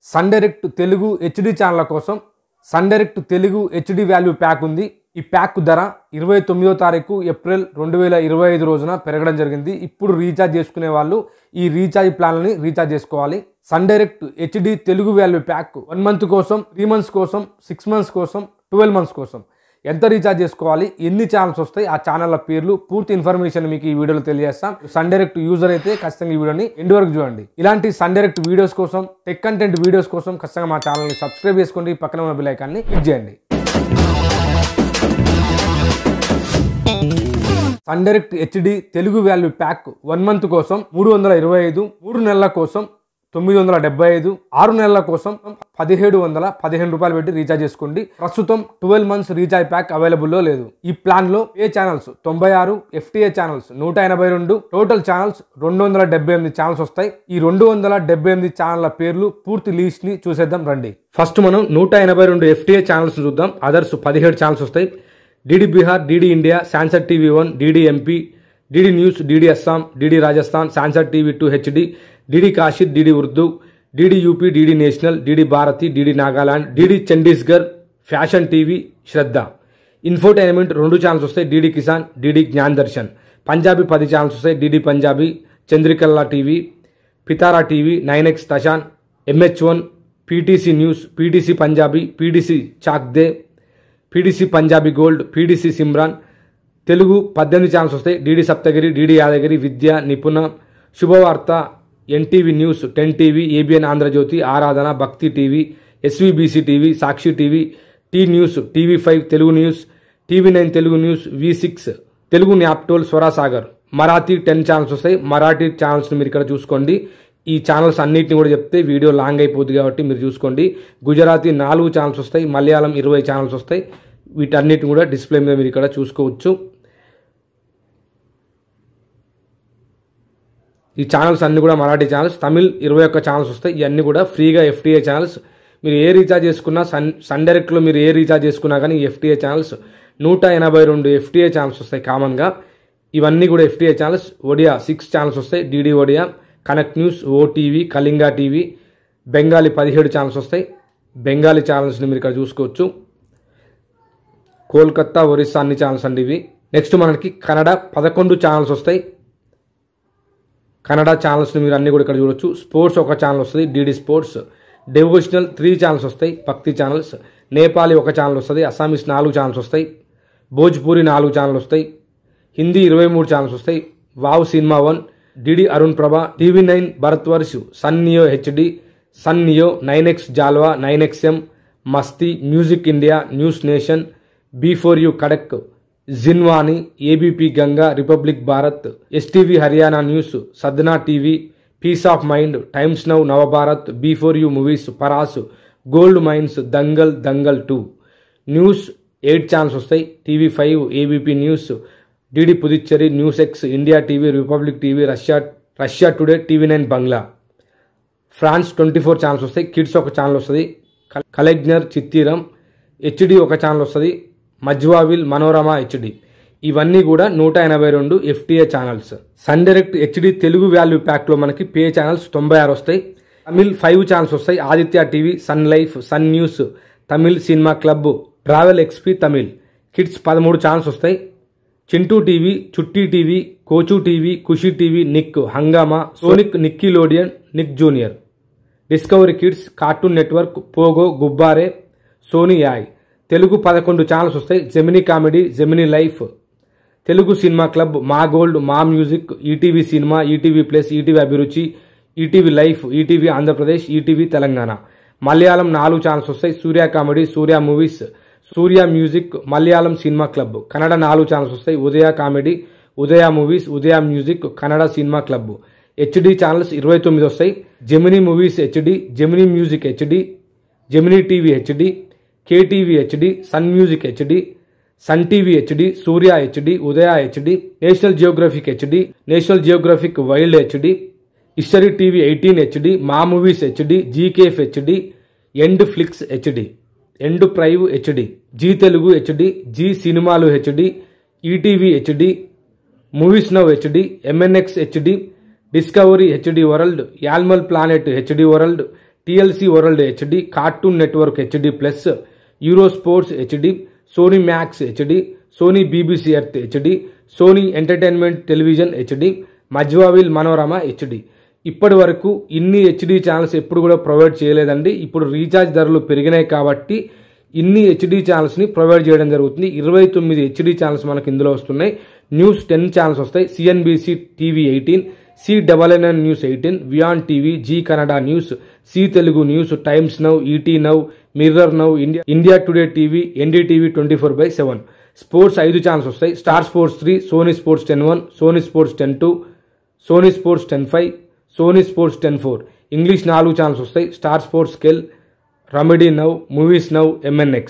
Sun Direct Telugu HD channel కోసం Sun Direct Telugu HD value pack ఉంది. ఈ ప్యాక్ ధర 29వ తారీఖు ఏప్రిల్ 2025 రోజున పెరగడం జరిగింది. ఇప్పుడు రీఛార్జ్ చేసుకునే వాళ్ళు ఈ రీఛార్జ్ ప్లాన్ని రీఛార్జ్ చేసుకోవాలి. Sun direct HD Telugu value pack 1 month కోసం, 3 మంత్స్ కోసం, 6 మంత్స్ కోసం, 12 మంత్స్ కోసం ఎంత రీఛార్జ్ చేసుకోవాలి, ఎన్ని ఛానల్స్ వస్తాయి, ఆ ఛానళ్ళ పేర్లు పూర్తి ఇన్ఫర్మేషన్ మీకు ఈ వీడియోలో తెలియజేస్తాం. సన్ డైరెక్ట్ యూజర్ అయితే ఖచ్చితంగా ఈ వీడియోని ఎండ్ వరకు చూడండి. ఇలాంటి సన్ డైరెక్ట్ వీడియోస్ కోసం, టెక్ కంటెంట్ వీడియోస్ కోసం ఖచ్చితంగా మా ఛానల్ని సబ్స్క్రైబ్ చేసుకోండి. పక్కన ఉన్న బెల్ ఐకాన్ని క్లిక్ చేయండి. Sun direct HD Telugu value pack 1 month కోసం 325, 3 నెలల కోసం 975, 6 నెలల కోసం 1715 రూపాయలు పెట్టి రీఛార్జ్ చేసుకోండి. ప్రస్తుతం 12 మంత్స్ రీఛార్జ్ ప్యాక్ అవైలబుల్లో లేదు. ఈ ప్లాన్ లో ఏ channels 96, FTA channels 182, total channels 278 channels వస్తాయి. ఈ 278 ఛానళ్ల పేర్లు పూర్తి లిస్ట్ ని చూసేద్దాం రండి. ఫస్ట్ మనం 182 FTA ఛానల్స్ చూద్దాం. అదర్స్ 17 ఛానల్స్ వస్తాయి. DD Bihar, DD India, Sanskar TV 1, DD MP, DD news, DD Assam, DD Rajasthan, Sanskar TV 2 HD, DD Kashir, DD Urdu, DD UP, DD national, DD Bharati, DD Nagaland, DD Chandigarh, fashion TV, Shraddha. Infotainment 2 channels వస్తాయి. DD Kisan, DD Gyan Darshan. Punjabi 10 channels వస్తాయి. DD Punjabi, Chardikla TV, Pitara TV, 9X Tashan, MH1, PTC news, PTC Punjabi, PTC Chakde, PTC Punjabi gold, PTC Simran. Telugu 18 channels వస్తాయి. DD Saptagiri, DD Yadagiri, Vidya, Nipuna, Subhavaartha, NTV news, 10 TV, ABN Andhrajyothi, Aradhana, Bhakti TV, SVBC TV, Sakshi TV, T news, TV5 Telugu news, TV9 Telugu news, V6 Telugu Naaptol, Swarasagar. Marathi 10 channels వస్తాయి. మరాఠీ ఛానల్స్ని మీరు ఇక్కడ చూసుకోండి. ఈ channels అన్నిటిని కూడా చెప్తే వీడియో లాంగ్ అయిపోతుంది కాబట్టి మీరు చూసుకోండి. గుజరాతీ 4 ఛానల్స్ వస్తాయి. మలయాళం 20 ఛానల్స్ వస్తాయి. వీటన్నిటిని కూడా డిస్ప్లే మీద మీరు ఇక్కడ చూసుకోవచ్చు. ఈ ఛానల్స్ అన్ని కూడా మరాఠీ ఛానల్స్. తమిళ్ 21 ఛానల్స్ వస్తాయి. ఇవన్నీ కూడా ఫ్రీగా FTA ఛానల్స్. మీరు ఏ రీఛార్జ్ చేసుకున్నా సన్ డైరెక్ట్లో మీరు ఏ రీఛార్జ్ చేసుకున్నా కానీ FTA ఛానల్స్ 182 FTA ఛానల్స్ వస్తాయి కామన్గా. ఇవన్నీ కూడా FTA ఛానల్స్. ఒడియా 6 ఛానల్స్ వస్తాయి. DD Odia, connect news, OTV, Kalinga TV. Bengali 17 channels వస్తాయి. బెంగాలీ ఛానల్స్ని మీరు ఇక్కడ చూసుకోవచ్చు. కోల్కతా, ఒరిస్సా అన్ని ఛానల్స్ అండి ఇవి. నెక్స్ట్ మనకి కన్నడ 11 ఛానల్స్ వస్తాయి. కన్నడ ఛానల్స్ని మీరు అన్ని కూడా ఇక్కడ చూడొచ్చు. స్పోర్ట్స్ 1 ఛానల్ వస్తుంది, డిడి స్పోర్ట్స్. డెవోషనల్ 3 ఛానల్స్ వస్తాయి, భక్తి ఛానల్స్. నేపాలీ 1 ఛానల్ వస్తుంది. అస్సామీస్ 4 ఛానల్స్ వస్తాయి. భోజ్పూరి 4 ఛానల్ వస్తాయి. హిందీ 23 ఛానల్స్ వస్తాయి. Wow cinema 1, DD Arun Prabha, TV9 Bharatvarsh, Sun Neo HD, Sun Neo, 9X Jalwa, 9XM, Masti, music India, news nation, B4U Kadak, Jinvani, ABP Ganga, republic Bharat, STV Haryana news, Sadhna TV, peace of mind, Times now, Navabharat, B4U movies, Paras, gold mines, Dangal 2. News 8 channels వస్తాయి. TV5, ABP news, DD Puducherry, news X, India TV, Republic TV, Russia Today, TV9 Bangla. France 24 channels వస్తాయి. Kids 1 channel వస్తుంది. Kalaignar, చిత్తీరం, HD 1 channel వస్తుంది. మజ్వావిల్, Manorama HD. ఇవన్నీ కూడా 182 FTA channels. Sun direct HD Telugu value ప్యాక్లో మనకి pay channels 96 వస్తాయి. Tamil 5 channels వస్తాయి. Aditya TV, Sun Life, Sun news, Tamil cinema club, travel XP Tamil. Kids 13 channels వస్తాయి. Chintu TV, Chutti TV, Kochu TV, Khushi TV, Nick, Hungama, Sonic, Nickelodeon, Nick junior. Discovery kids, Cartoon Network, Pogo, Gubbare, Sony Yay. Telugu 11 channels వస్తాయి. Gemini comedy, Gemini life, Telugu cinema club, మా gold, Maa music, ETV cinema, ETV plus, ETV Abhiruchi, ETV life, ETV Andhra Pradesh, ETV Telangana. Malayalam 4 channels వస్తాయి. Surya comedy, Surya movies, Surya music, Malayalam cinema club. Kannada 4 channels వస్తాయి. Udaya comedy, Udaya movies, Udaya music, Kannada cinema club. HD channels 29 వస్తాయి. Gemini movies HD, Gemini music HD, Gemini TV HD, KTV HD, Sun music HD, Sun TV HD, Surya HD, Udaya HD, National Geographic HD, National geographic wild HD, history TV 18 HD, Maa movies HD, GKF HD, and flix HD, and prive HD, Zee Telugu HD, Zee Cinemalu HD, ETV HD, movies now HD, MNX HD, Discovery HD world, animal planet HD world, TLC world HD, Cartoon Network HD plus, Euro sports HD, Sony Max HD, Sony BBC Earth HD, Sony Entertainment Television HD, Mazhavil Manorama HD. ఇప్పటి వరకు ఇన్ని HD channels ఎప్పుడు కూడా provide చేయలేదండి. ఇప్పుడు recharge ధరలు పెరిగినాయి కాబట్టి ఇన్ని హెచ్డి ఛానల్స్ని ప్రొవైడ్ చేయడం జరుగుతుంది. 29 హెచ్డి ఛానల్స్ మనకు ఇందులో వస్తున్నాయి. న్యూస్ 10 ఛానల్స్ వస్తాయి. CNBC టీవీ 18, CNN న్యూస్ 18, వియాన్ TV, Zee Kannada news, Zee Telugu news, Times Now, ET Now, Mirror Now, India Today TV, NDTV 24/7. Sports 5 channels వస్తాయి. Star Sports 3, Sony Sports 10-1, Sony Sports 10-2, Sony Sports 10-5, Sony Sports 10-4. English 4 channels వస్తాయి. Star Sports స్కెల్, Romedy now, movies now, MNX.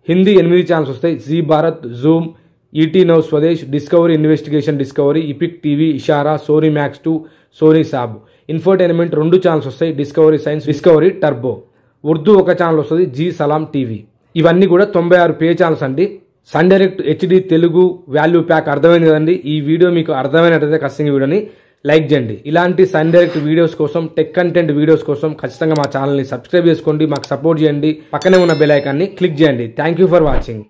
Hindi 8 channels వస్తాయి. Zee Bharat, Zoom, ET now Swadesh, Discovery investigation Discovery, Epic TV, Ishara, Sony Max 2, Sony Sab. Infotainment 2 channels వస్తాయి. Discovery Science, Discovery Turbo. Urdu 1 channel వస్తుంది. Zee Salaam TV. ఇవన్నీ కూడా 96 pay channels అండి. Sun direct HD Telugu value pack అర్థమైంది కదండి. ఈ video మీకు అర్థమైనట్టయితే ఖచ్చితంగా వీడియోని లైక్ చేయండి. ఇలాంటి సన్ డైరెక్ట్ వీడియోస్ కోసం, టెక్ కంటెంట్ వీడియోస్ కోసం ఖచ్చితంగా మా ఛానల్ని సబ్స్క్రైబ్ చేసుకోండి, మాకు సపోర్ట్ చేయండి. పక్కనే ఉన్న బెల్ ఐకాన్ని క్లిక్ చేయండి. Thank you for watching.